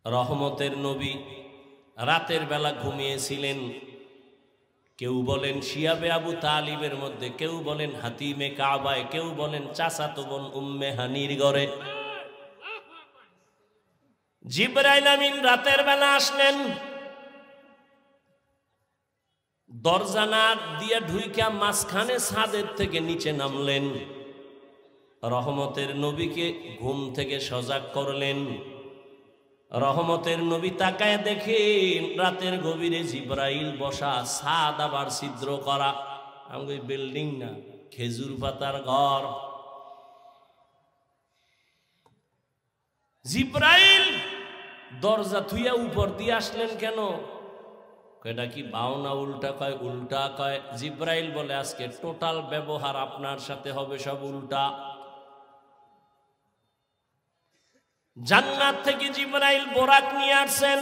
রহমতের নবী রাতের বেলা ঘুমিয়েছিলেন। কেউ বলেন শিয়াবে আবু তালিবের মধ্যে, কেউ বলেন হাতিমে কাবায়, কেউ বলেন চাচাতো বোন উম্মে হানির ঘরে। জিবরাইল আমিন রাতের বেলা আসলেন। দরজা না দিয়ে ঢুইকা মাঝখানে ছাদের থেকে নিচে নামলেন। রহমতের নবীকে ঘুম থেকে সজাগ করলেন। রহমতের নবী তাকায় দেখেন রাতের গভীরে জিবরাইল বসা, ছাদ আবার ছিদ্র করা। আমি বিল্ডিং না, খেজুর পাতার ঘর। জিবরাইল দরজা থুইয়া উপর দিয়ে আসলেন কেন? এটা কি বাউনা উল্টা কয়? উল্টা কয়। জিবরাইল বলে আজকে টোটাল ব্যবহার আপনার সাথে হবে সব উল্টা। জান্নাত থেকে জিবরাইল বোরাক নিয়ে আসছেন।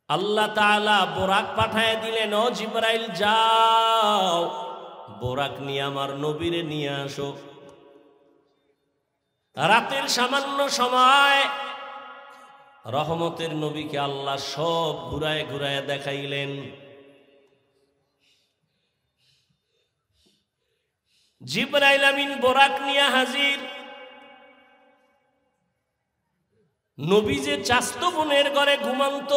আল্লাহ তাআলা বোরাক পাঠায় দিলেন, ও জিবরাইল যাও বোরাক নিয়ে আমার নবীরে নিয়ে আসো। রাতের সামান্য সময় রহমতের নবীকে আল্লাহ সব ঘুরায় ঘুরায় দেখাইলেন। জিবরাইল আমিন বোরাক নিয়ে হাজির। নবী যে চাস্ত বোনের ঘরে ঘুমান্ত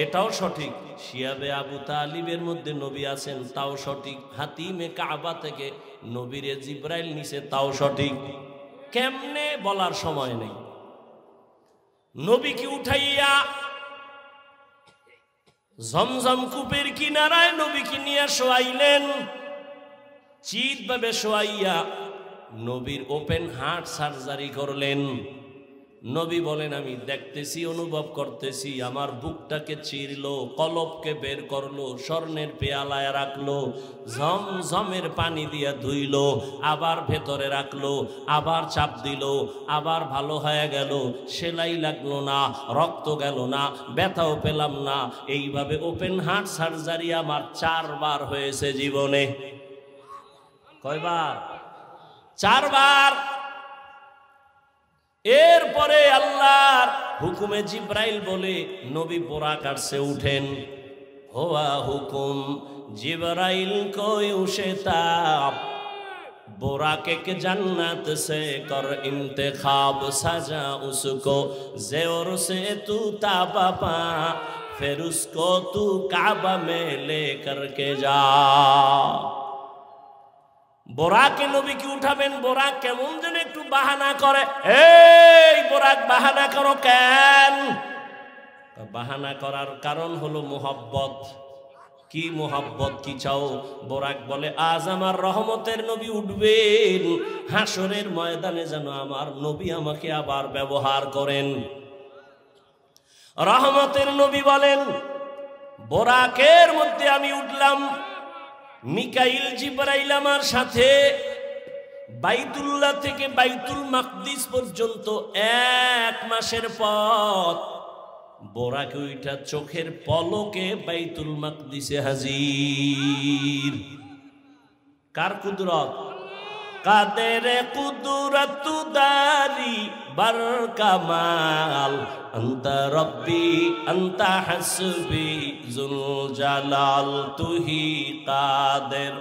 এটাও সঠিক। শিয়াবে আবু তালিবের মধ্যে নবী আছেন তাও সঠিক। হাতিমে কাবা থেকে নবীরে জিবরাইল নিছে তাও সঠিক। কেমনে বলার সময় নেই। নবীকে উঠাইয়া জমজম কূপের কিনারায় নবীকে নিয়ে শোয়াইলেন। চিত ভাবে শোয়াইয়া নবীর ওপেন হার্ট সার্জারি করলেন। নবী বলেন আমি দেখতেছি, অনুভব করতেছি। আমার বুকটাকে চিরলো, কলবকে বের করলো, স্বর্ণের পেয়ালায় রাখলো, ঝমঝমের পানি দিয়া ধুইলো, আবার ভেতরে রাখলো, আবার চাপ দিল, আবার ভালো হয়ে গেল। সেলাই লাগলো না, রক্ত গেল না, ব্যথাও পেলাম না। এইভাবে ওপেন হার্ট সার্জারি আমার 4 বার হয়েছে জীবনে। কয়বার? 4 বার। এরপরে আল্লাহর হুকুমে জিবরাইল বলে নবী বোরাক আসছে, উঠেন। হোয়া হুকুম জিবরাইল কোই উশেতাব, बोराके के जन्नत से कर इंतखाब, सजा उसको ज़ेवर से तू ताबा पा, फिर उसको तू काबा में लेकर के जा। बोराके नबी की उठाबेन, बोराक केमन जेन एकटू बाहाना करे, এই बोराक बाहाना करो केन? बाहाना करार कारण हलो मोहब्बत। কি মোহাব্বত, কি চাও? বোরাক বলে আজ আমার রহমতের নবী উঠবেন, হাসরের ময়দানে যেন আমার নবী আমাকে আবার ব্যবহার করেন। রহমতের নবী বলেন বোরাকের মধ্যে আমি উঠলাম, মিকাইল জিবরাইল আমার সাথে। বাইতুল্লাহ থেকে বাইতুল মাকদিস পর্যন্ত 1 মাসের পথ। বোরাকে ওইটা চোখের পলকে বাইতুল মাকদিসে হাজির। কার কুদরত? কাদের কুদরত দারি বার কামাল, আনতা রব্বি আনতা হাসবি জুল জালাল, তুহি কাদের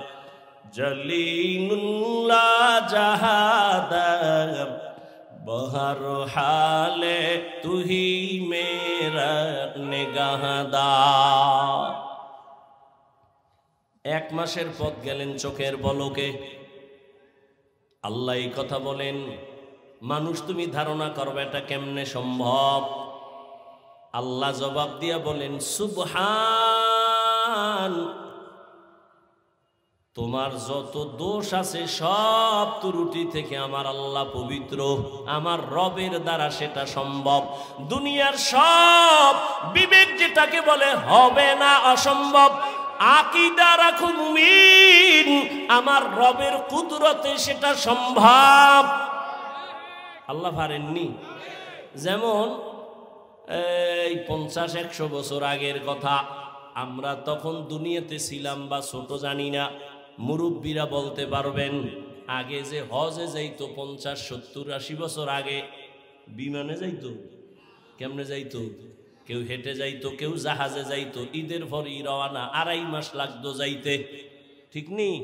জলিলুল্লাহ জাহাদার, बहर हाले तू ही मेरा निगाहदार। 1 মাসের পথ গেলেন চোখের পলকে। আল্লাহ এই কথা বলেন, মানুষ তুমি ধারণা করবে এটা কেমনে সম্ভব? আল্লাহ জবাব দিয়া বলেন সুবহান, তোমার যত দোষ আছে সব ত্রুটি থেকে আমার আল্লাহ পবিত্র। আমার রবের দ্বারা সেটা সম্ভব। দুনিয়ার সব বিবেক যেটাকে বলে হবে না, অসম্ভব, আকীদা রাখো মুমিন, আমার রবের কুদরতে সেটা সম্ভব। আল্লাহ পারেননি? যেমন এই 50-100 বছর আগের কথা, আমরা তখন দুনিয়াতে ছিলাম বা ছোট জানি না, মুরব্বীরা বলতে পারবেন। আগে যে হজে যাইতো 50, 70, 80 বছর আগে, বিমানে যাইতো, কেমনে যাইতো? কেউ হেঁটে যাইতো, কেউ জাহাজে যাইতো। ঈদের পরই রওনা, 2.5 মাস লাগতো যাইতে, ঠিক নেই?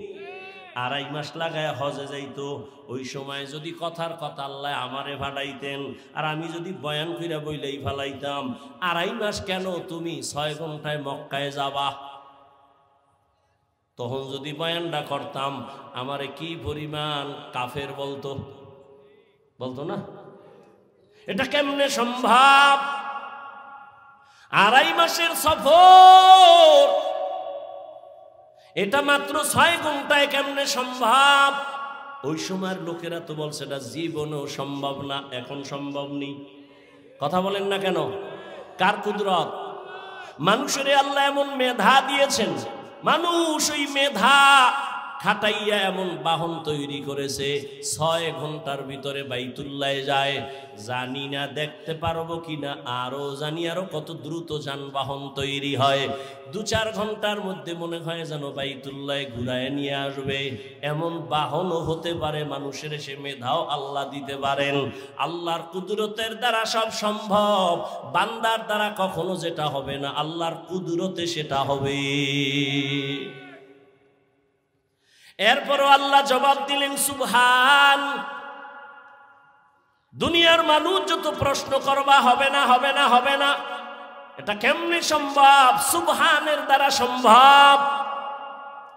2.5 মাস লাগায় হজে যাইতো। ওই সময় যদি কথার কথা আল্লাহ আমারে ফালাইতেন, আর আমি যদি বয়ান কইরা বইলেই ফালাইতাম, 2.5 মাস কেন, তুমি 6 ঘন্টায় মক্কায় যাবা। তখন যদি বয়ানটা করতাম, আমারে কি পরিমাণ কাফের বলতো, বলতো না? এটা কেমনে সম্ভব? 2.5 মাসের সফর, এটা মাত্র 6 ঘন্টায় কেমনে সম্ভব? ওই সময়ের লোকেরা তো বলছে এটা জীবনেও সম্ভব না। এখন সম্ভব নেই। কথা বলেন না কেন? কার কুদরত? মানুষের আল্লাহ এমন মেধা দিয়েছেন, মানুষ ওই মেধা খাটাইয়া এমন বাহন তৈরি করেছে, 6 ঘন্টার ভিতরে বাইতুল্লাহ যায়। জানি না দেখতে পারবো কিনা, আরো জানি আরো কত দ্রুত যানবাহন তৈরি হয়। 2-4 ঘন্টার মধ্যে মনে হয় যেন বাইতুল্লাহ ঘুরায় নিয়ে আসবে। এমন বাহনও হতে পারে। মানুষের সে মেধাও আল্লাহ দিতে পারেন। আল্লাহর কুদরতের দ্বারা সব সম্ভব। বান্দার দ্বারা কখনো যেটা হবে না, আল্লাহর কুদরতে সেটা হবে। এরপরও আল্লাহ জবাব দিলেন সুবহান। দুনিয়ার মানুষ যত প্রশ্ন করবা, হবে না, হবে না, হবে না, এটা কেমনে সম্ভব? সুবহানের দ্বারা সম্ভব,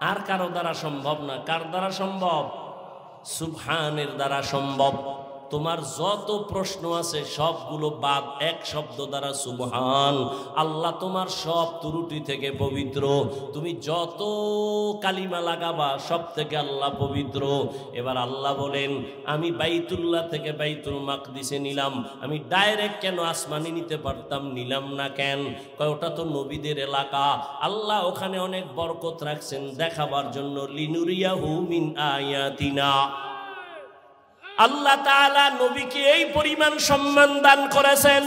আর কারো দ্বারা সম্ভব না। কার দ্বারা সম্ভব? সুবহানের দ্বারা সম্ভব। তোমার যত প্রশ্ন আছে সবগুলো বাদ, এক শব্দ দ্বারা সুবহান। আল্লাহ তোমার সব ত্রুটি থেকে পবিত্র। তুমি যত কালিমা লাগাবা সব থেকে আল্লাহ পবিত্র। এবার আল্লাহ বলেন, আমি বাইতুল্লাহ থেকে বাইতুল মাকদিসে নিলাম, আমি ডাইরেক্ট কেন আসমানে নিতে পারতাম, নিলাম না কেন? কয় ওটা তো নবীদের এলাকা, আল্লাহ ওখানে অনেক বরকত রাখছেন দেখাবার জন্য। লিনুরিয়াহু মিন আয়াতিনা। আল্লাহ তাআলা নবীকে এই পরিমাণ সম্মান দান করেছেন।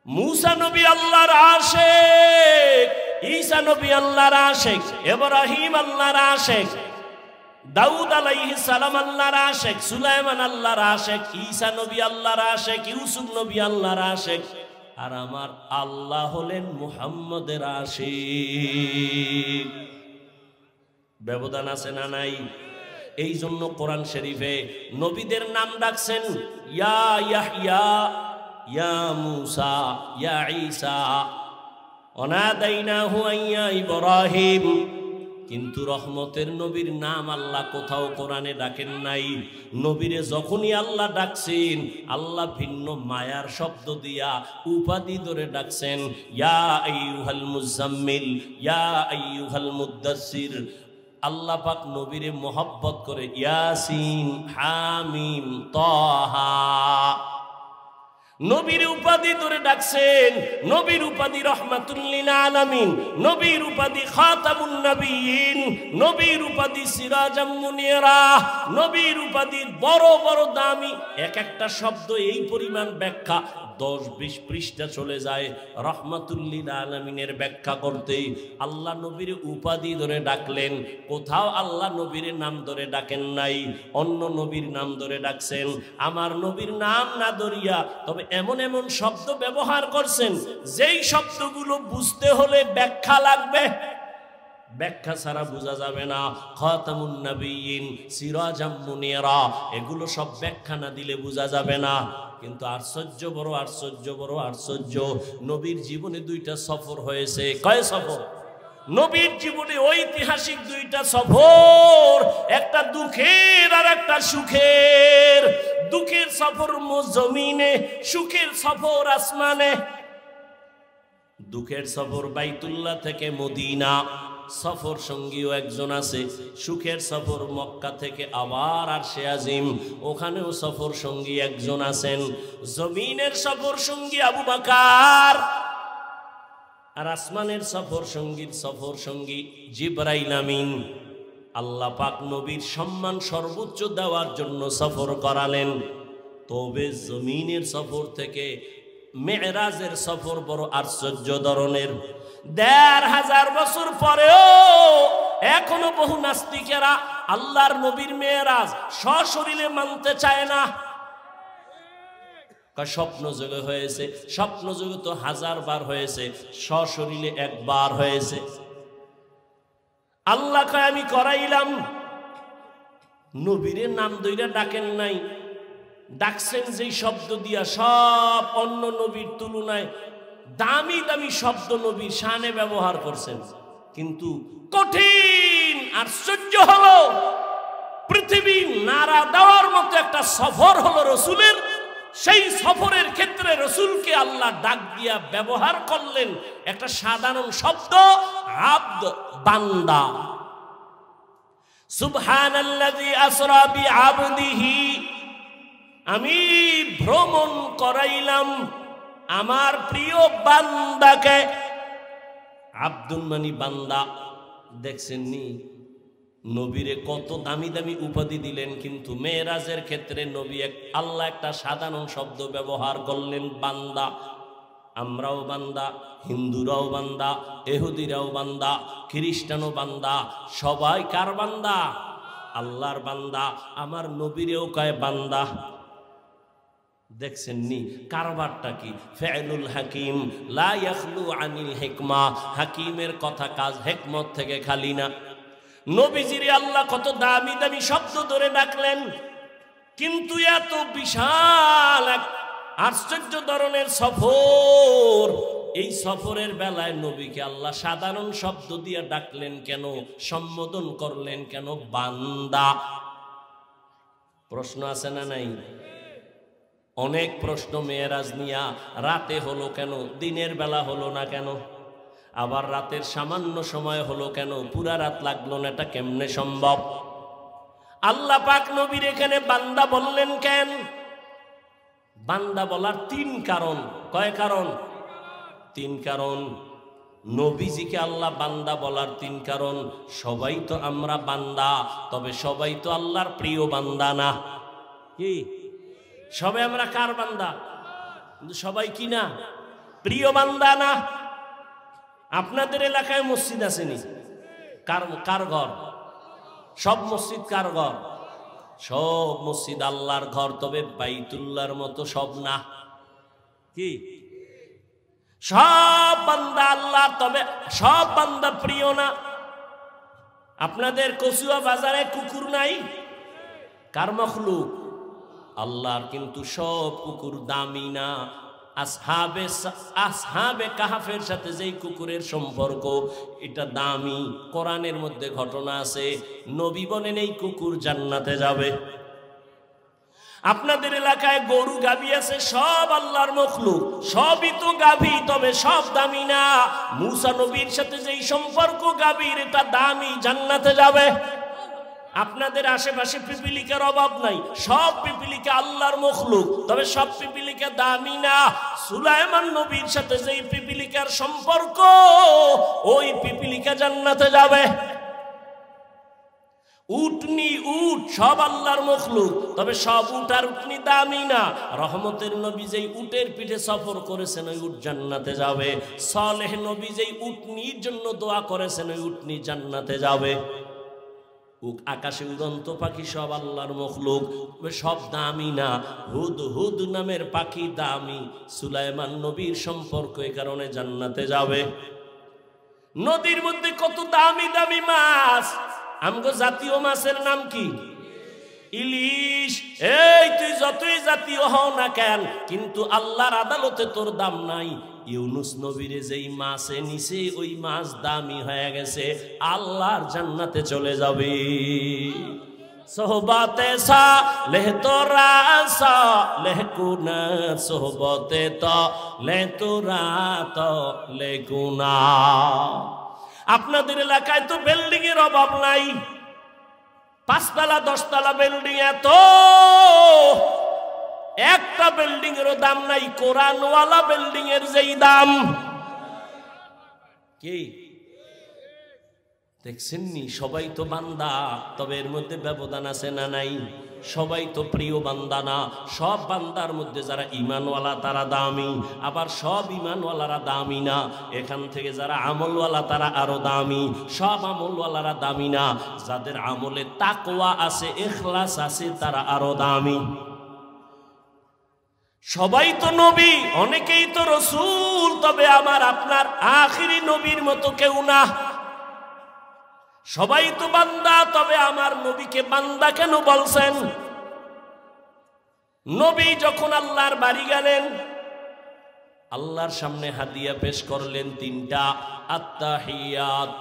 মুসা নবী আল্লাহর আশিক, ঈসা নবী আল্লাহর আশিক, ইব্রাহিম আল্লাহর আশিক, দাউদ আলাইহিস সালাম আল্লাহর আশিক, সুলাইমান আল্লাহর আশিক, ঈসা নবী আল্লাহর আশিক, ইউসুফ নবী আল্লাহর আশিক। আর আমার আল্লাহ হলেন মুহাম্মদের আশিক। ব্যবধান আছে না নাই? এই জন্য কোরআন শরীফে নবীদের নাম ডাকছেন ইয়া ইয়াহইয়া, ইয়া মুসা, ইয়া ঈসা, অনাদাইনাহু ইয়া ইব্রাহিম। কিন্তু রহমতের নবীর নাম আল্লাহ কোথাও কোরআনে ডাকেন নাই। নবীরে যখনই আল্লাহ ডাকছেন, আল্লাহ ভিন্ন মায়ার শব্দ দিয়া উপাধি ধরে ডাকছেন, ইয়া আইয়ুহাল মুজাম্মিল, ইয়া আইয়ুহাল মুদ্দাসসির। আল্লাহ পাক নবীরে মোহাব্বত করে ইয়াসিন, হামিম, তাহা, নবীর উপাধি ধরে ডাকছেন। নবীর উপাধি রাহমাতুল লিল আলামিন, নবীর উপাধি খাতামুন নবিয়্যিন, নবীর উপাধি সিরাজাম মুনিরা, নবীর উপাধি বড় বড় দামি। এক একটা শব্দ এই পরিমাণ ব্যাখ্যা 10-20 পৃষ্ঠা চলে যায় রাহমাতুল লিল আলামিনের ব্যাখ্যা করতে। আল্লাহ নবীর উপাধি ধরে ডাকলেন। কোথাও আল্লাহ নবীর নাম ধরে ডাকেন নাই, অন্য নবীর নাম ধরে ডাকছেন। আমার নবীর নাম না ধরিয়া তবে এমন এমন শব্দ ব্যবহার করছেন যেই শব্দগুলো বুঝতে হলে ব্যাখ্যা লাগবে, ব্যাখ্যা ছাড়া বোঝা যাবে না। খাতামুন নবিয়্যিন, সিরাজাম মুনিরা, এগুলো সব ব্যাখ্যা না দিলে বোঝা যাবে না। কিন্তু আশ্চর্য বড়, আশ্চর্য বড় আশ্চর্য, নবীর জীবনে 2টা সফর হয়েছে। কয় সফর? নবীর জীবনে ঐতিহাসিক 2টা সফর, একটা দুঃখের আর একটা সুখের। দুঃখের সফর জমিনে, সুখের সফর আসমানে। দুঃখের সফর বাইতুল্লাহ থেকে মদিনা, সফর সঙ্গীও একজন আছে। সুখের সফর মক্কা থেকে আবার আরশে আজিম, ওখানেও সফর সঙ্গী একজন আছেন। জমিনের সফর সঙ্গী আবু বকর, আর আসমানের সফর সঙ্গী জিবরাইল আমিন। আল্লাহ পাক নবীর সম্মান সর্বোচ্চ দেওয়ার জন্য সফর করালেন। তবে জমিনের সফর থেকে মেরাজের সফর বড় আশ্চর্য ধরনের। 1500 বছর পরেও এখনো বহু নাস্তিকেরা আল্লাহর নবীর মেরাজ সশরীরে মানতে চায় না। স্বপ্ন যোগে হয়েছে। স্বপ্ন যোগে তো 1000 বার হয়েছে, সশরীরে একবার হয়েছে। আল্লাহ কয় আমি করাইলাম। নবীরে নাম দইরা ডাকেন নাই, ডাকছেন যেই শব্দ দিয়া সব অন্য নবীর তুলনায় দামি দামি শব্দ নবীর শানে ব্যবহার করছেন। কিন্তু কঠিন আশ্চর্য হলো, পৃথিবী নাড়া দেওয়ার মতো একটা সফর হলো রসুলের। সেই সফরের ক্ষেত্রে রসুলকে আল্লাহ ডাক দিয়া ব্যবহার করলেন একটা সাধারণ শব্দ, আব্দ, বান্দা। সুবহানাল্লাযী আসরা বিআবদিহি, আমি ভ্রমণ করাইলাম আমার প্রিয় বান্দাকে। আব্দুল মানি বান্দা। দেখছেন নি নবীরে কত দামি দামি উপাধি দিলেন, কিন্তু মেরাজের ক্ষেত্রে নবী আল্লাহ একটা সাধারণ শব্দ ব্যবহার করলেন, বান্দা। আমরাও বান্দা, হিন্দুরাও বান্দা, ইহুদিরাও বান্দা, খ্রিস্টানও বান্দা, সবাই কার বান্দা? আল্লাহর বান্দা। আমার নবীরেও কয় বান্দা। দেখছেন নি কারবারটা কি? ফেলুল হাকিম লা ইয়াখলু আনিল হিকমা, হাকিমের কথা কাজ হিকমত থেকে খালি না। নবীজিরে আল্লাহ কত দামি দামি শব্দ ধরে ডাকলেন, কিন্তু এত বিশাল এক আশ্চর্য ধরনের সফর, এই সফরের বেলায় নবীকে আল্লাহ সাধারণ শব্দ দিয়ে ডাকলেন কেন? সম্বোধন করলেন কেন? বান্দা। প্রশ্ন আছে না নাই? অনেক প্রশ্ন মেয়েরাজ নিয়া। রাতে হলো কেন? দিনের বেলা হলো না কেন? আবার রাতের সামান্য সময় হলো কেন? পুরা রাত লাগলো না, এটা কেমনে সম্ভব? আল্লাহ পাক নবীর এখানে বান্দা বললেন কেন? বান্দা বলার 3 কারণ। কয় কারণ? 3 কারণ। নবীজিকে আল্লাহ বান্দা বলার 3 কারণ। সবাই তো আমরা বান্দা, তবে সবাই তো আল্লাহর প্রিয় বান্দা না। কি সবাই আমরা কার বান্দা? কিন্তু সবাই কি না? প্রিয় বান্দা না। আপনাদের এলাকায় মসজিদ আসেনি? কার ঘর? সব মসজিদ কার ঘর? সব মসজিদ আল্লাহর ঘর, তবে বাইতুল্লাহর মতো সব না। কি সব বান্দা আল্লাহ, তবে সব বান্দা প্রিয় না। আপনাদের কচুয়া বাজারে কুকুর নাই? কার মখলুক? আল্লাহর। কিন্তু সব কুকুর দামি না। আসহাবে কাহাফের সাথে যেই কুকুরের সম্পর্ক, এটা দামি। কোরআনের মধ্যে ঘটনা আছে, নবী বলেন এই কুকুর জান্নাতে যাবে। আপনাদের এলাকায় গরু গাভী আছে, সব আল্লাহর মখলুক, সবই তো গাভী, তবে সব দামি না। মুসা নবীর সাথে যেই সম্পর্ক গাভীর, এটা দামি, জান্নাতে যাবে। আপনাদের আশেপাশে পিপিলিকার অভাব নাই, সব পিপিলিকা আল্লাহর মখলুক, তবে সব পিপিলিকা দামি না। সুলাইমান নবীর সাথে যেই পিপিলিকার সম্পর্ক, ওই পিপিলিকা জান্নাতে যাবে। উটনি, উট সব আল্লাহর মখলুক, তবে সব উট আর উটনি দামি না। রহমতের নবী যেই উটের পিঠে সফর করেছেন, ওই উট জান্নাতে যাবে। সালেহ নবী যেই উটনির জন্য দোয়া করেছেন, ওই উটনি জান্নাতে যাবে। আকাশে উড়ন্ত পাখি সব আল্লাহর মখলুক, সব দামি না। হুদ নামের পাখি দামি। সুলাইমান নবীর সম্পর্ক, এই কারণে জান্নাতে যাবে। নদীর মধ্যে কত দামি দামি মাছ। আমগো জাতীয় মাছের নাম কি? ইলিশ। এই তুই যতই জাতীয় হও না কেন, কিন্তু আল্লাহর আদালতে তোর দাম নাই। ইউনুস নবীরে যেই মাছে নিছে, ওই মাছ দামি হয়ে গেছে, আল্লাহর জান্নাতে চলে যাবে। সোহবতে সালেহ তোরা সালেহ কুনা, সোহবতে তালেহ তোরা তালেহ কুনা। আপনাদের এলাকায় তো বিল্ডিং এর অভাব নাই, 5 তলা 10 তলা বিল্ডিং, এত একটা বিল্ডিং এরও দাম নাই কোরআনওয়ালা বিল্ডিং এর যেই দাম। কি দেখছেন নি? সবাই তো বান্দা, তবে এর মধ্যে ব্যবধান আছে না নাই? সবাই তো প্রিয় বান্দা না। সব বান্দার মধ্যে যারা ঈমানওয়ালা তারা দামি, আবার সব ঈমানওয়ালারা দামি না। এখান থেকে যারা আমলওয়ালা তারা আরো দামি, সব আমলওয়ালারা দামি না। যাদের আমলে তাকওয়া আছে, ইখলাস আছে, তারা আরো দামি। সবাই তো নবী, অনেকেই তো রসুল, তবে আমার আপনার আখিরি নবীর মতো কেউ না। সবাই তো বান্দা, তবে আমার নবীকে বান্দা কেন বলছেন? নবী যখন আল্লাহর বাড়ি গেলেন, আল্লাহর সামনে হাদিয়া পেশ করলেন তিনটা, আত্তাহিয়াত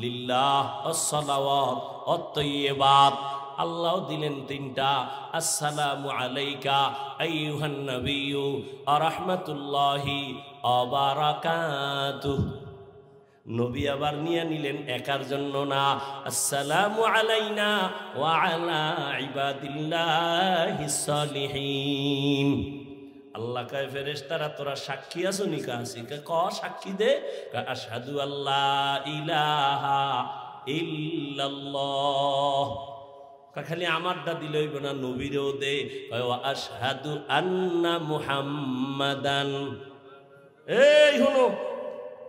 লিল্লাহ, আসসালাওয়াত আত-তাইয়্যিবাত। আল্লাহ দিলেন তিনটা, আসসালামু আলাইকা আইয়ুহান নাবিয়্যু ওয়া রাহমাতুল্লাহি ওয়া বারাকাতুহু। নবী আবার নিয়ে নিলেন একার জন্য না, আসসালামু আলাইনা ওয়া আলা ইবাদিল্লাহিস সালিহিন। আল্লাহ কয় ফেরেশতারা তোরা সাক্ষী আছো নি? কাছি ক সাক্ষী দে। আশহাদু আল্লাহ ইলাহা ইল্লাল্লাহ। খালি আমারটা দিলে হইব না, নবীরও দে। ওয়া আশহাদু আন্না মুহাম্মাদান। এই শুনো,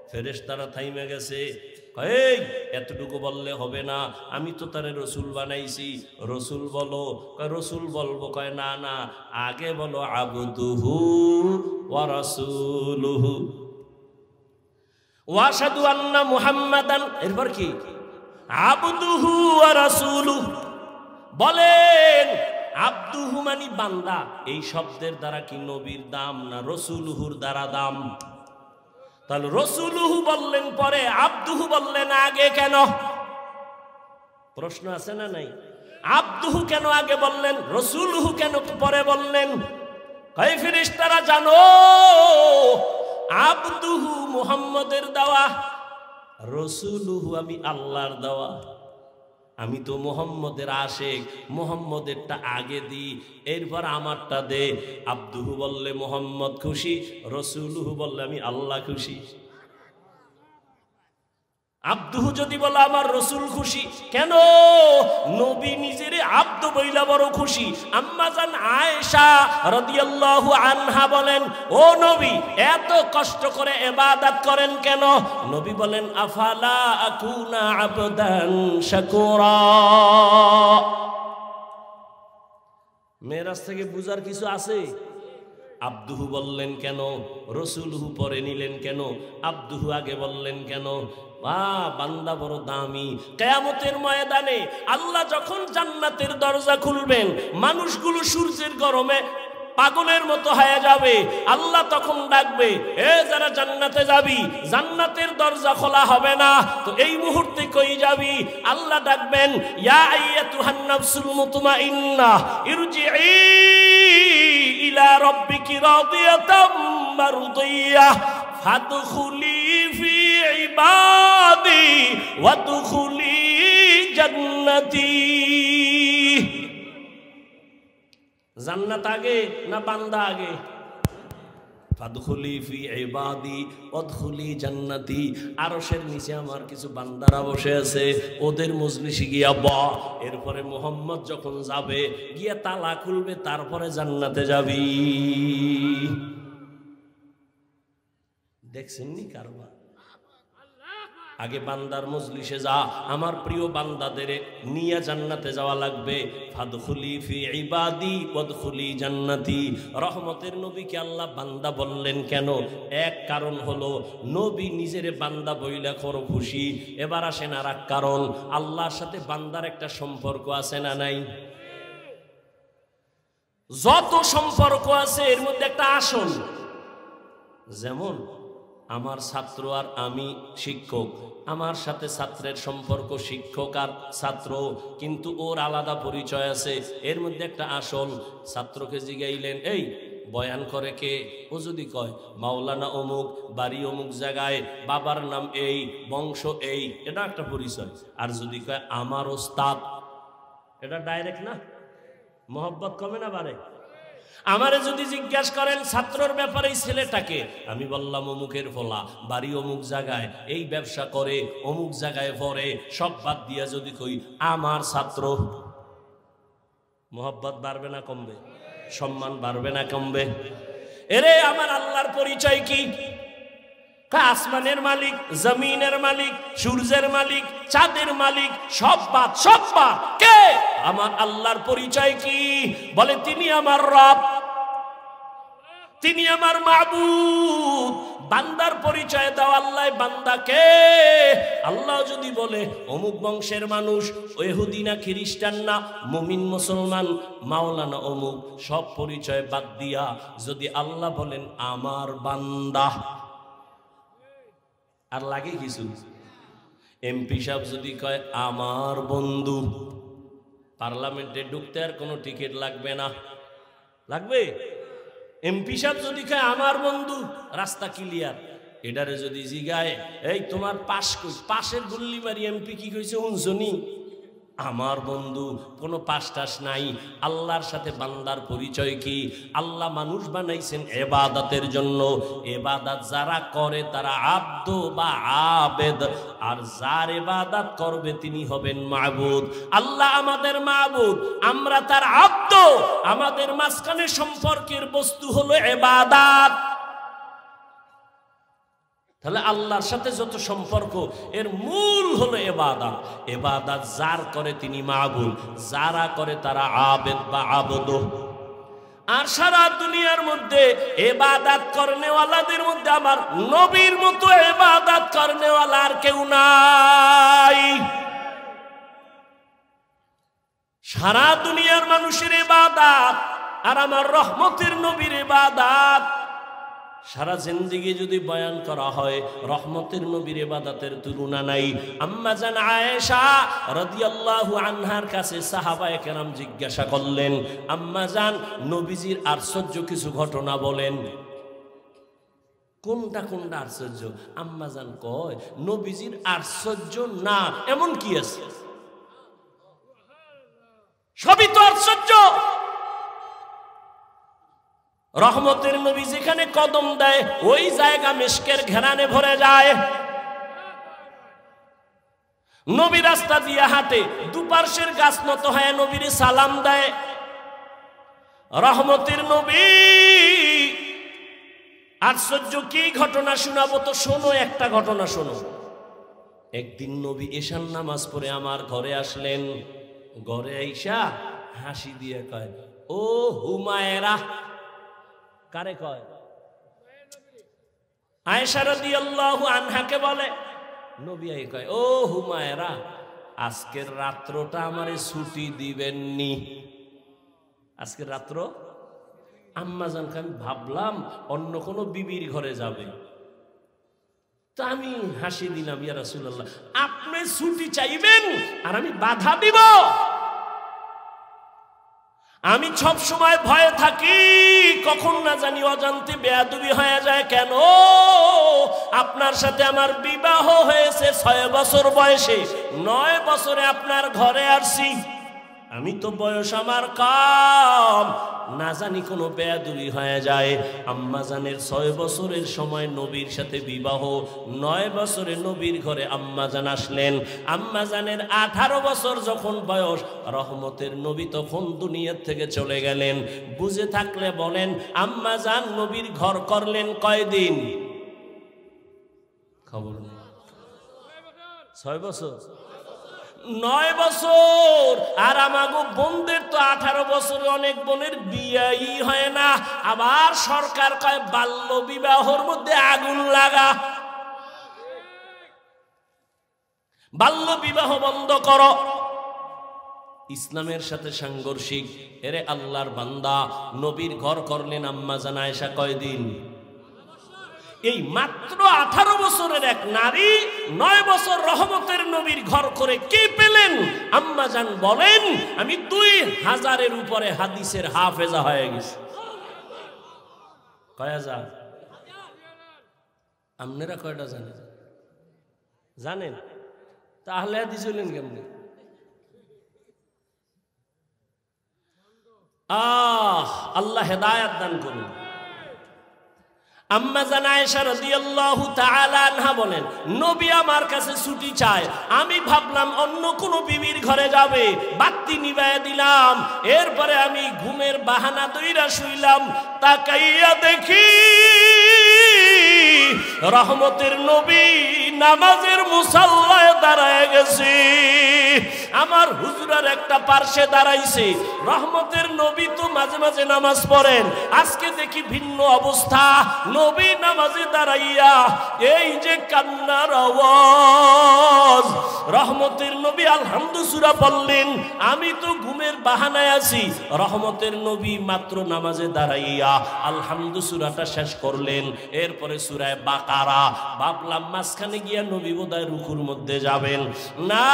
ফেরেশতারা থাইমে গেছে। এই এতটুকু বললে হবে না, আমি তো তারে রসুল বানাইছি, রসুল বলো। কয় রসুল বলবো? কয় না না, আগে বলো আবদুহু ওয়া রাসূলুহু ওয়া আশহাদু আন্না মুহাম্মাদান। এরপর কি? আবদুহু ওয়া রাসূলুহু। বলেন আবদুহু মানে বান্দা, এই শব্দের দ্বারা কি নবীর দাম না রসুলুহুর দ্বারা দাম? তাহলে রসুলুহু বললেন পরে, আবদুহু বললেন আগে কেন? প্রশ্ন আছে না নাই? আবদুহু কেন আগে বললেন, রসুলুহু কেন পরে বললেন? কই ফেরেশতারা জানো, আবদুহু মুহাম্মদের দেওয়া, রসুলুহু আমি আল্লাহর দেওয়া। আমি তো মুহাম্মদের আশেক, মুহাম্মদেরটা আগে দিই, এরপর আমারটা দে। আবদুহু বললে মুহাম্মদ খুশি, রসুলুহু বললে আমি আল্লাহ খুশি। আব্দুহু যদি বলে আমার রসুল খুশি কেন? নবী নিজের আব্দ বইলা বড় খুশি। আম্মা জান আয়েশা রাদিয়াল্লাহু আনহা বলেন, ও নবী এত কষ্ট করে ইবাদত করেন কেন? নবী বলেন, আফালা আকুনা আবদান শাকুরা। মেরাজ থেকে বুঝার কিছু আছে? আব্দুহু বললেন কেন, রসুলহু পরে নিলেন কেন, আব্দুহু আগে বললেন কেন? বান্দা বড় দামি। কিয়ামতের ময়দানে আল্লাহ যখন জান্নাতের দরজা খুলবেন, মানুষগুলো সূর্যের গরমে পাগলের মতো হয়ে যাবে। আল্লাহ তখন ডাকবে, এ যারা জান্নাতে যাবি, জান্নাতের দরজা খোলা হবে না, তো এই মুহূর্তে কই যাবি? আল্লাহ ডাকবেন, ইয়া আইয়াতুহান নাফসুল মুতমাইন্নাহ ইরজিই ইলা রাব্বিকি রাদিয়াতাম মারদিয়াহ ফাদখুলি ফি ইবাদি ওয়াদখুলি জান্নাতি। জান্নাত আগে না বান্দা আগে? ফাদখুলি ফি ইবাদি ওয়াদখুলি জান্নাতি। আরশের নিচে আমার কিছু বান্দারা বসে আছে, ওদের মজলিসে গিয়া বহ। এরপরে মুহাম্মদ যখন যাবে, গিয়া তালা খুলবে, তারপরে জান্নাতে যাবি। দেখছেন নি কারবার? আগে বান্দার মজলিসে যা, আমার প্রিয় বান্দাদের নিয়ে জান্নাতে যাওয়া লাগবে। ফাদখুলি ফি ইবাদি ওয়াদখুলি জান্নাতি। রহমতের নবীকে আল্লাহ বান্দা বললেন কেন? এক কারণ হলো নবী নিজের বান্দা বইলা করো খুশি। এবার আসেন আর এক কারণ, আল্লাহর সাথে বান্দার একটা সম্পর্ক আছে না নাই? যত সম্পর্ক আছে এর মধ্যে একটা আসল, যেমন আমার ছাত্র আর আমি শিক্ষক, আমার সাথে ছাত্রের সম্পর্ক শিক্ষক আর ছাত্র, কিন্তু ওর আলাদা পরিচয় আছে। এর মধ্যে একটা আসল। ছাত্রকে জিগাইলেন, এই বয়ান করে কে? ও যদি কয় মাওলানা অমুক, বাড়ি অমুক জায়গায়, বাবার নাম এই, বংশ এই, এটা একটা পরিচয়। আর যদি কয় আমার ওস্তাদ, এটা ডাইরেক্ট না? মহব্বত কমে না বাড়ে? আমারে যদি জিজ্ঞাসা করেন ছাত্রর ব্যাপারে ছেলেটাকে, আমি বললাম অমুকের ফলা, বাড়ি অমুক জায়গায়, এই ব্যবসা করে, অমুক জায়গায় পড়ে, সব বাদ দিয়া যদি কই আমার ছাত্র, মহব্বত বাড়বে না কমবে? সম্মান বাড়বে না কমবে? এরে আমার আল্লাহর পরিচয় কি? আসমানের মালিক, জমিনের মালিক, সূর্যের মালিক, চাঁদের মালিক, সব বাদ কে? আমার আল্লাহর পরিচয় কি? বলে তিনি আমার রব। তিনি আমার মাবুদ। বান্দার পরিচয় দাও আল্লাহ বান্দাকে। আল্লাহ যদি বলে অমুক বংশের মানুষ, ইহুদি না খ্রিস্টান না মুমিন মুসলমান মাওলানা অমুক, সব পরিচয় বাদ দিয়া যদি আল্লাহ বলেন আমার বান্দা, আর লাগে কিছু? এমপি সাহেব যদি কয় আমার বন্ধু, পার্লামেন্টে ঢুকতে আর কোনো টিকিট লাগবে না। লাগবে? এমপি সাহেব যদি কয় আমার বন্ধু, রাস্তা ক্লিয়ার। এটারে যদি জিগায় এই তোমার পাশ কই, পাশের গুল্লি মারি এমপি কি কইছে শুনছনি? আমার বন্ধু। কোনো পাশ টাস নাই। আল্লাহর সাথে বান্দার পরিচয় কি? আল্লাহ মানুষ বানাইছেন ইবাদতের জন্য। ইবাদত যারা করে তারা আব্দ বা আবেদ, আর যার ইবাদত করবে তিনি হবেন মাবুদ। আল্লাহ আমাদের মাবুদ, আমরা তার আব্দ। আমাদের মাঝখানে সম্পর্কের বস্তু হলো ইবাদত। তাহলে আল্লাহর সাথে যত সম্পর্ক এর মূল হলো ইবাদত। ইবাদত যার করে তিনি মাবুদ, যারা করে তারা আবেদ বা আবদ। আর সারা দুনিয়ার মধ্যে ইবাদত করনেওয়ালাদের মধ্যে আমার নবীর মতো ইবাদত করনেওয়ালা আর কেউ নাই। সারা দুনিয়ার মানুষের ইবাদত আর আমার রহমতের নবীর ইবাদত। সারা জিন্দেগি যদি বয়ান করা হয়, রহমতের নবীর ইবাদতের তুলনা নাই। আম্মা জান আয়েশা রাদিয়াল্লাহু আনহার কাছে সাহাবায়ে কেরাম জিজ্ঞাসা করলেন, আম্মা জান নবীজির আশ্চর্য কিছু ঘটনা বলেন। কোনটা কোনটা আশ্চর্য? আম্মা জান কয় নবীজির আশ্চর্য না এমন কি আছে? সবই তো আশ্চর্য। রহমতের নবী যেখানে কদম দেয় ওই জায়গা মিশকের ঘেরানে ভরে যায়। নবী রাস্তা দিয়ে হাঁটে, দুপার্শ্বের গাছ নত হয়ে নবীর সালাম দেয়। রহমতের নবী আশ্চর্য কি ঘটনা শোনাবো তো শোনো, একটা ঘটনা শোনো। একদিন নবী এশার নামাজ পড়ে আমার ঘরে আসলেন। ঘরে আইসা হাসি দিয়ে কয়, ও হুমায়রা। কারে কয়? আয়েশা রাদিয়াল্লাহু আনহাকে বলে। নবী আই কয়, ও হুমায়রা, আজকের রাত্রটা আমারে ছুটি দিবেননি? আজকের রাত্র? আম্মা জান আমি ভাবলাম অন্য কোনো বিবির ঘরে যাবে, তো আমি হাসি দিলাম, ইয়া রাসূলুল্লাহ আপনি ছুটি চাইবেন আর আমি বাধা দিব? আমি সব সময় ভয়ে থাকি কখন না জানি অজান্তে বেয়াদবি হয়ে যায়। কেন? আপনার সাথে আমার বিবাহ হয়েছে 6 বছর বয়সে, 9 বছরে আপনার ঘরে আসছি। আমি তো বয়স আমার কম, না জানি কোনো বেয়াদবি হয়ে যায়। আম্মা জানের 6 বছরের সময় নবীর সাথে বিবাহ, 9 বছরে নবীর ঘরে আম্মা জান আসলেন। আম্মা জানের 18 বছর যখন বয়স, রহমতের নবী তখন দুনিয়ার থেকে চলে গেলেন। বুঝে থাকলে বলেন আম্মা জান নবীর ঘর করলেন কয়দিন? খবর নেই। 6 বছর, 9 বছর। আর আমাগো বোনদের তো 18 বছরে অনেক বোনের বিয়েই হয় না। আবার সরকার কয় বাল্য বিবাহর মধ্যে আগুন লাগা, বাল্য বিবাহ বন্ধ করো। ইসলামের সাথে সাংঘর্ষিক। এরে আল্লাহর বান্দা, নবীর ঘর করলেন আম্মা জান আয়েশা কয়দিন? এই মাত্র 18 বছরের এক নারী 9 বছর রহমতের নবীর ঘর করে কি পেলেন? আম্মা জান বলেন আমি 2000-এর উপরে হাদিসের হাফেজা হয়ে গেছি। কয় হাজার? আপনারা কয়টা জানেন? জানেন? তাহলে হাদিস হলেন কেমনি? আল্লাহ হেদায়েত দান করুন। আম্মা জান আয়েশা রাদিয়াল্লাহু তাআলা আনহা বলেন নবী আমার কাছে ছুটি চায়। আমি ভাবলাম অন্য কোনো বিবির ঘরে যাবে, বাতি নিভায়া দিলাম। এরপরে আমি ঘুমের বাহানা দইরা শুইলাম। তাকাইয়া দেখি রহমতের নবী নামাজের মুসাল্লায় দাঁড়ায় গেছি, আমার হুজুরার একটা পার্শ্বে দাঁড়াইছে। রহমতের নবী তো মাঝে মাঝে নামাজ পড়েন, আজকে দেখি ভিন্ন অবস্থা। নবী নামাজে দাঁড়াইয়া এই যে কান্নার আওয়াজ, রহমতের নবী আলহামদু সূরা পড়লেন। আমি তো ঘুমের বাহানায় আছি, রহমতের নবী মাত্র নামাজে দাঁড়াইয়া আলহামদু সূরাটা শেষ করলেন। এরপরে সূরা বাকারা, ভাবলাম মাঝখানে গিয়া নবী বোধহয় রুকুর মধ্যে যাবেন। না,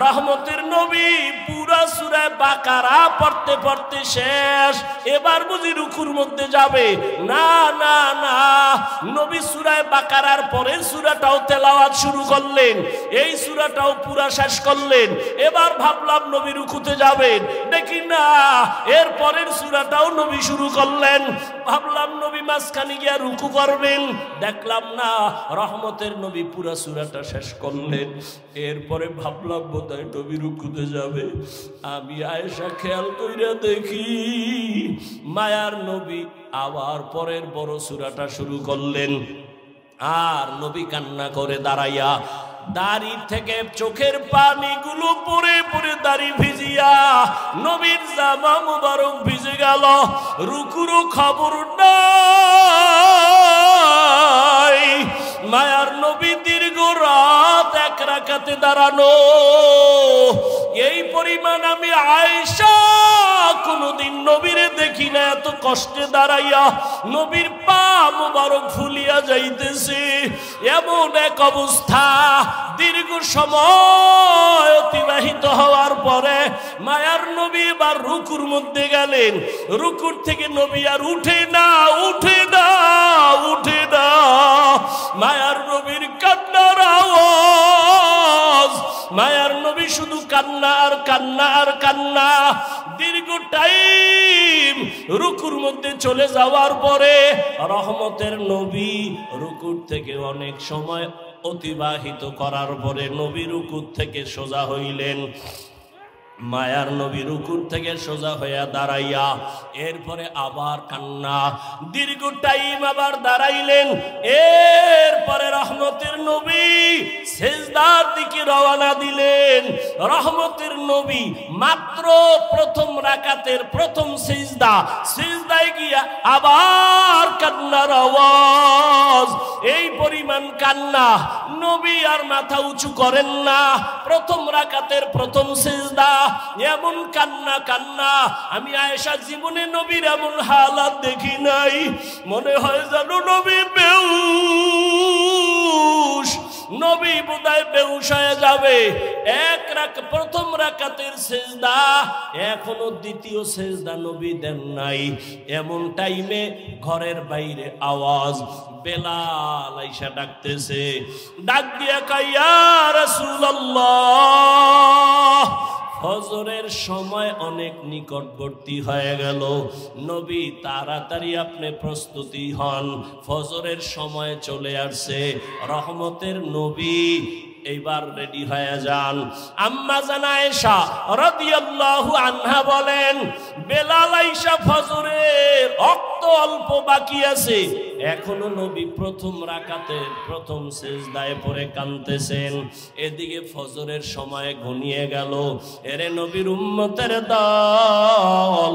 রহমতের নবী পুরা সূরা বাকারা পড়তে পড়তে শেষ, এবার বুঝি রুকুর মধ্যে যাবে। না না না, নবী সূরা বাকারার পরের সূরাটাও তেলাওয়াত শুরু করলেন, এই সূরাটাও পুরা শেষ করলেন। এবার ভাবলাম নবী রুকুতে যাবেন, দেখি না এর পরের সূরাটাও নবী শুরু করলেন। ভাবলাম নবী মাঝখানে গিয়া রুকু করবেন, দেখলাম না রহমতের নবী পুরা সূরাটা শেষ করলেন। এরপরে ভাবলাম বোধহয় নবী রুকুতে যাবে। আমি আয়েশা খেয়াল কইরা দেখি মায়ার নবী আবার পরের বড় সূরাটা শুরু করলেন। আর নবী কান্না করে দাঁড়াইয়া, দাড়ি থেকে চোখের পানিগুলো পরে পরে দাড়ি ভিজিয়া নবীর জামা মুবারক ভিজে গেল, রুকুরও খবর নাই। মায়ার নবী দীর্ঘ রাত এক রাকাতে দাঁড়ানো, এই পরিমাণ আমি আয়েশা কোনদিন নবীরে দেখি না এত কষ্টে দাঁড়াইয়া। নবীর পা মুবারক ফুলিয়া যাইতেছে, এমন এক অবস্থা। দীর্ঘ সময় অতিবাহিত হওয়ার পরে মায়ার নবী এবার রুকুর মধ্যে গেলেন। রুকুর থেকে নবী আর উঠে না, উঠে না, উঠে না। মায়ার নবীর কান্নার আওয়াজ, মায়ার নবী শুধু কান্না আর কান্না আর কান্না। দীর্ঘ টাইম রুকুর মধ্যে চলে যাওয়ার পরে রহমতের নবী রুকুর থেকে অনেক সময় অতিবাহিত করার পরে নবী রুকুর থেকে সোজা হইলেন। মায়ার নবী রুকুর থেকে সোজা হইয়া দাঁড়াইয়া এরপরে আবার কান্না, দীর্ঘ টাইম আবার দাঁড়াইলেন। এরপরে রহমতের নবী সেজদার দিকে রওনা দিলেন। রহমতের নবী মাত্র প্রথম রাকাতের প্রথম সিজদা, সিজদায় গিয়া আবার কান্নার আওয়াজ, এই পরিমাণ কান্না। নবী আর মাথা উঁচু করেন না। প্রথম রাকাতের প্রথম সিজদা, এমন কান্না কান্না। আমি আয়েশা জীবনে নবীর এমন হালাত দেখি নাই। মনে হয় যেন নবী বেহুশ, নবী বোধহয় বেহুশ হয়ে যাবে। প্রথম রাকাতের সিজদা, এখনো দ্বিতীয় সিজদা নবী দেন নাই। এমন টাইমে ঘরের বাইরে আওয়াজ, বেলাল আইসা ডাকতেছে। ডাক দিয়া কয়, ইয়া রাসূলুল্লাহ, ফজরের সময় অনেক নিকটবর্তী হয়ে গেল, নবী তাড়াতাড়ি আপনি প্রস্তুতি হন, ফজরের সময় চলে আসছে। রহমতের নবী এইবার রেডি হয়ে যান। আম্মা জান আয়েশা রাদিয়াল্লাহু আনহা বলেন, বেলাল আইসা ফজরের অক্ত অল্প বাকি আছে, এখনো নবী প্রথম রাকাতে প্রথম সিজদায় পড়ে কাঁদতেছেন। এদিকে ফজরের সময় ঘনিয়ে গেল। এরে নবীর উম্মতের দল,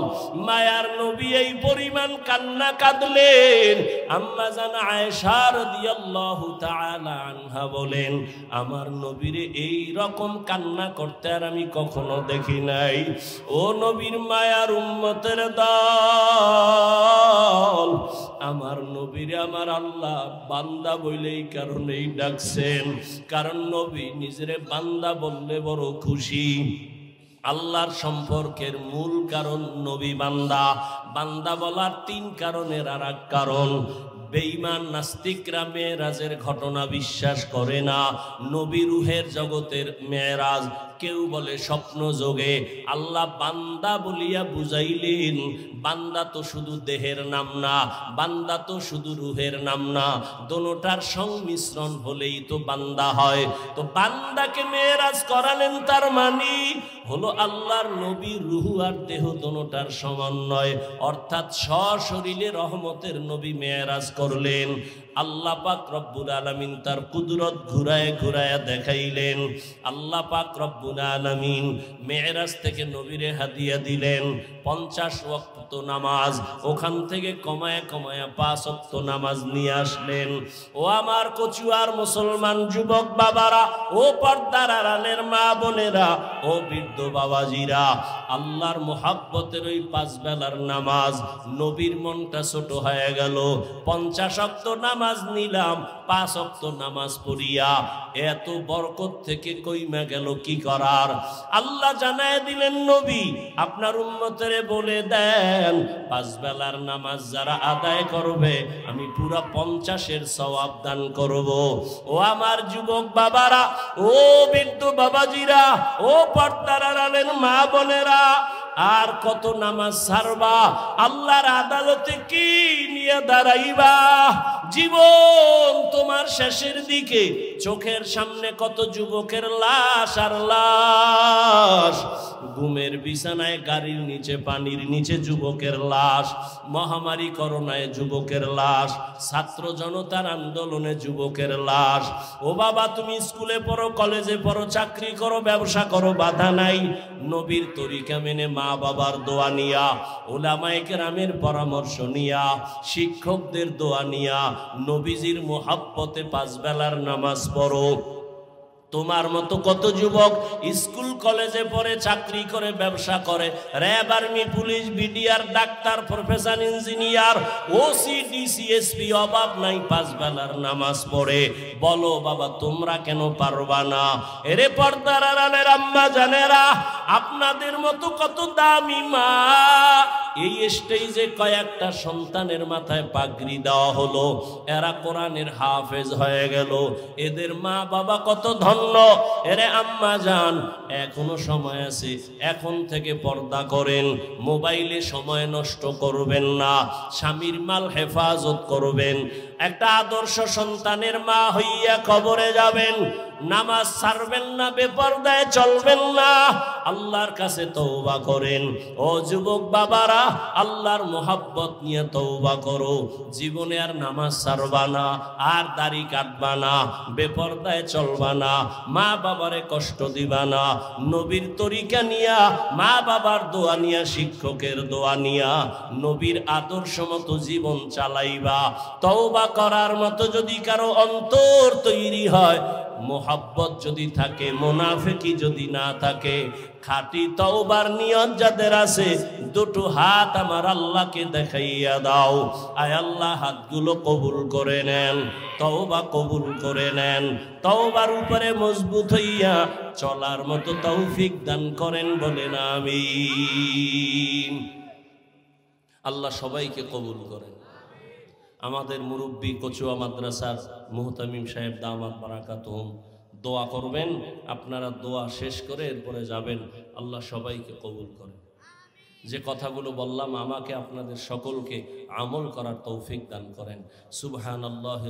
মায়ার নবী এই পরিমাণ কান্না কাঁদলেন। আম্মা জান আয়েশা রাদিয়াল্লাহু তাআলা আনহা বলেন, আমার নবীরে এই রকম কান্না করতে আর আমি কখনো দেখি নাই। ও নবীর মায়ার উম্মতের দল, আমার নবীরে আমার আল্লাহ বান্দা বলেই কারণেই ডাকছেন, কারণ নবী নিজেরে বান্দা বললে বড় খুশি। আল্লাহর সম্পর্কের মূল কারণ নবী বান্দা। বান্দা বলার তিন কারণের আর এক কারণ, বেঈমান নাস্তিকরা মেরাজের ঘটনা বিশ্বাস করে না, নবী রুহের জগতের মেরাজ কেউ বলে স্বপ্ন যোগে। আল্লাহ বান্দা বলিয়া বুঝাইলেন, বান্দা তো শুধু দেহের নাম না, বান্দা তো শুধু রুহের নাম না, দোনোটার সংমিশ্রণ হলেই তো বান্দা হয়। তো বান্দাকে মেরাজ করালেন, তার মানে হলো আল্লাহর নবীর রুহ আর দেহ দোনোটার সমন্বয়, অর্থাৎ সশরীরে রহমতের নবী মেরাজ করলেন। আল্লাহ পাক রব্বুল আলামিন তার কুদরত ঘুরায় ঘুরায় দেখাইলেন। আল্লাহ পাক রব্বুল আলামিন মেরাজ থেকে নবীরে হাদিয়া দিলেন 50 ওয়াক্ত নামাজ, ওখান থেকে কমায়া কমায়া 5 ওয়াক্ত নামাজ নিয়ে আসলেন। ও আমার কচুয়ার মুসলমান যুবক বাবারা, ও পর্দার আড়ালের মা বোনেরা, ও বৃদ্ধ বাবাজিরা, আল্লাহর মুহাব্বতের ওই 5 বেলার নামাজ, নবীর মনটা ছোট হয়ে গেল। 50 ওয়াক্ত নামাজ নিলাম, 5 ওয়াক্ত নামাজ পড়িয়া এত বরকত থেকে কইমা গেল কি করার? আল্লাহ জানায় দিলেন, নবী আপনার উম্মতের বলে দেন 5 বেলার নামাজ যারা আদায় করবে আমি পুরা 50-এর সওয়াব দান করব। ও আমার যুবক বাবারা, ও বৃদ্ধ বাবাজিরা, ও পর্দার আড়ালের মা বোনেরা, আর কত নামাজ ছাড়বা? আল্লাহর আদালতে কি নিয়ে দাঁড়াইবা? জীবন তোমার শেষের দিকে, চোখের সামনে কত যুবকের লাশ আর লাশ, ঘুমের বিছানায়, গাড়ির নিচে, পানির নিচে যুবকের লাশ, মহামারী করোনায় যুবকের লাশ, ছাত্র জনতার আন্দোলনে যুবকের লাশ। ও বাবা, তুমি স্কুলে পড়ো, কলেজে পড়ো, চাকরি করো, ব্যবসা করো, বাধা নাই। নবীর তরিকা মেনে, মা বাবার দোয়া নিয়া, উলামায়ে কেরামের পরামর্শ নিয়া, শিক্ষকদের দোয়া নিয়া, নবীজির মুহাব্বতে 5 বেলার নামাজ পড়ো। তোমার মতো কত যুবক স্কুল কলেজে পড়ে, চাকরি করে, ব্যবসা করে, RAB, army, police, BDR, doctor, professor, engineer, OC, DC, SP, অভাব নাই, 5 বেলার নামাজ পড়ে। বলো বাবা, তোমরা কেন পারবা না? এরে পর্দার আড়ালের আম্মা জানেরা, আপনাদের মতো কত দামি মা, এই স্টেজে কয়েকটা সন্তানের মাথায় পাগড়ি দেওয়া হলো, এরা কোরআনের হাফেজ হয়ে গেল। এদের মা বাবা কত ধন্য। এরে আম্মা জান, এখনো সময় আছে, এখন থেকে পর্দা করেন, মোবাইলে সময় নষ্ট করবেন না, স্বামীর মাল হেফাজত করবেন। একটা আদর্শ সন্তানের মা হইয়া কবরে যাবেন, নামাজ ছাড়বেন না, বেপরদায় চলবেন না, আল্লাহর কাছে তওবা করেন। ও যুবক বাবারা, আল্লাহর মোহাব্বত নিয়ে তওবা করো, জীবনে আর নামাজ ছাড়বা না, আর দাড়ি কাটবা না, বেপরদায় চলবা না, মা বাবারে কষ্ট দিবা না, নবীর তরিকা নিয়া, মা বাবার দোয়া নিয়া, শিক্ষকের দোয়া নিয়া, নবীর আদর্শ মতো জীবন চালাইবা। তওবা করার মতো যদি কারো অন্তর তৈরি হয়, মোহাব্বত যদি থাকে, মুনাফিকি যদি না থাকে, খাঁটি তওবার নিয়ত যাদের আছে, দুটো হাত আমার আল্লাহকে দেখাইয়া দাও। আয় আল্লাহ, হাতগুলো কবুল করে নেন, তওবা কবুল করে নেন, তওবার উপরে মজবুত হইয়া চলার মতো তৌফিক দান করেন, বলেন আমিন। আল্লাহ সবাইকে কবুল করেন। আমাদের মুরব্বী কচুয়া মাদ্রাসার মুহতামিম সাহেব দামাত বারাকাতুহুম দোয়া করবেন, আপনারা দোয়া শেষ করে এরপরে যাবেন। আল্লাহ সবাইকে কবুল করেন। যে কথাগুলো বললাম, আমাকে আপনাদের সকলকে আমল করার তৌফিক দান করেন। সুবহানাল্লাহ।